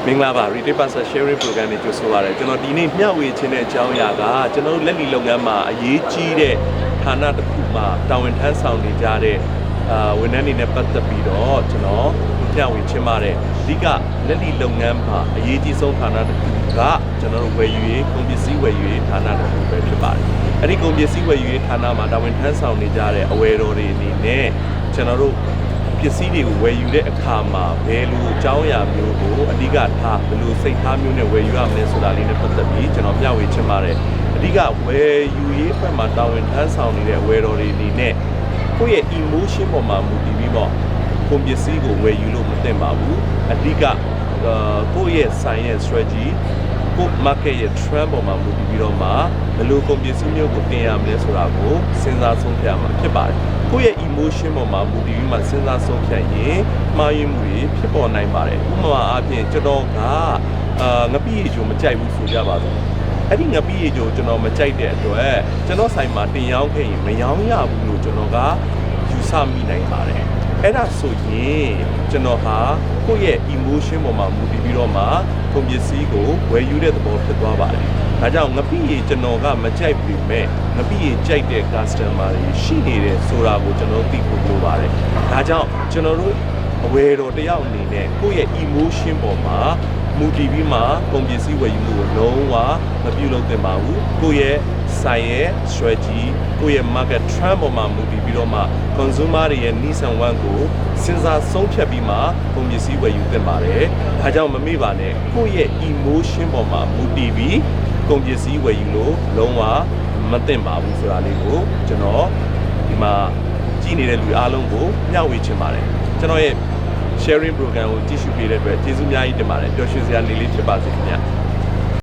မင်္ဂလာပါ Retail Parcel Sharing Program နဲ့ကြိုဆိုပါရစေကျွန်တော်ဒီနေ့မျှဝေခြင်းတဲ့အကြောင်းအရာကကျွန်တော်လက်လီလုပ်ငန်းမှာအရေးကြီးတဲ့ဌာနတစ်ခုမှာတာဝန်ထမ်းဆောင်နေကြတဲ့ဝန်ထမ်းတွေနဲ့ပတ်သက်ပြီးတော့ကျွန်တော်မျှဝေခြင်းပါတယ်အဓိကလက်လီလုပ်ငန်းမှာအရေးကြီးဆုံးဌာနတစ်ခုကကျွန်တော်တို့ဝယ်ယူရေးကုန်ပစ္စည်းဝယ်ယူရေးဌာနတစ်ခုပဲဖြစ်ပါတယ်အဲ့ဒီကုန်ပစ္စည်းဝယ်ယူရေးဌာနမှာတာဝန်ထမ်းဆောင်နေကြတဲ့အဝယ်တော်တွေအနေနဲ့ကျွန်တော်တို့ပစ္စည်းတွေကိုဝယ်ယူတဲ့အခါမှာဘယ်လိုအကြောင်းအရာမျိုးကိုအဓိကထားဘယ်လိုစိတ်ထားမျိုးနဲ့ဝယ်ယူရမလဲဆိုတာလေးနဲ့ပတ်သက်ပြီးကျွန်တော်မျှဝေချင်ပါတယ်အဓိကဝယ်ယူရေးဘက်မှာတာဝန်ထမ်းဆောင်နေတဲ့ဝယ်တော်တွေအနေနဲ့ကိုယ့်ရဲ့ emotion ပေါ်မှာမူတည်ပြီးတော့ကုန်ပစ္စည်းကိုဝယ်ယူလို့မသင့်ပါဘူးအဓိကကိုယ့်ရဲ့ဆိုင်ရဲ့ strategy ကို market ရဲ့ trend ပေါ်မှာမူတည်ပြီးတော့မှဘယ်လိုကုန်ပစ္စည်းမျိုးကိုတင်ရမလဲဆိုတာကိုစဉ်းစားဆုံးဖြတ်ရမှာဖြစ်ပါတယ်ကိုယ့်ရဲ့ emotion ပေါ်မှာမူတည်ပြီးမှစဉ်းစားဆုံးဖြတ်ရင်မှားယွင်းမှုတွေဖြစ်ပေါ်နိုင်ပါတယ်ဥပမာအားဖြင့်ကျွန်တော်ကငပိရေချိုမကြိုက်ဘူးဆိုကြပါစို့အဲ့ဒီငပိရေချိုကျွန်တော်မကြိုက်တဲ့အတွက်ကျွန်တော်ဆိုင်မှာတင်ရောင်းခဲ့ရင်မရောင်းရဘူးလို့ကျွန်တော်ကယူဆမိနိုင်ပါတယ်အဲ့ဒါဆိုရင်ကျွန်တော်ဟာကိုယ့်ရဲ့ emotion ပေါ်မှာမူတည်ပြီးတော့မှကုန်ပစ္စည်းကိုဝယ်ယူတဲ့သဘောဖြစ်သွားပါတယ်။ဒါကြောင့်ငပိရေကျွန်တော်ကမကြိုက်ပေမဲ့ငပိရေကြိုက်တဲ့ customer တွေရှိနေတယ်ဆိုတာကိုကျွန်တော်သိဖို့လိုပါတယ်။ဒါကြောင့်ကျွန်တော်တို့အဝယ်တော်တယောက်အနေနဲ့ကိုယ့်ရဲ့ emotion ပေါ်မှာမူတည်ပြီးမှကုန်ပစ္စည်းဝယ်ယူမှုကိုလုံးဝမပြုလုပ်သင့်ပါဘူး။ကိုယ့်ရဲ့ဆိုင်ရဲ့ strategy ကိုယ့်ရဲ့ market trend ပေါ်မှာမူတည်ပြီးတော့မှ consumer တွေရဲ့ needs and want ကိုစဉ်းစားဆုံးဖြတ်ပြီးမှကုန်ပစ္စည်းဝယ်ယူသင့်ပါတယ်။ဒါကြောင့်မမေ့ပါနဲ့ကိုယ့်ရဲ့ emotion ပေါ်မှာမူတည်ပြီးကုန်ပစ္စည်းဝယ်ယူလို့လုံးဝမသင့်ပါဘူးဆိုတာလေးကိုကျွန်တော်ဒီမှာကြည့်နေတဲ့လူအားလုံးကိုမျှဝေချင်ပါတယ်။ကျွန်တော်ရဲ့ sharing program ကိုကြည့်ရှုပေးတဲ့အတွက်ကျေးဇူးအများကြီးတင်ပါတယ်။ပျော်ရွှင်စရာနေ့လေးဖြစ်ပါစေခင်ဗျာ။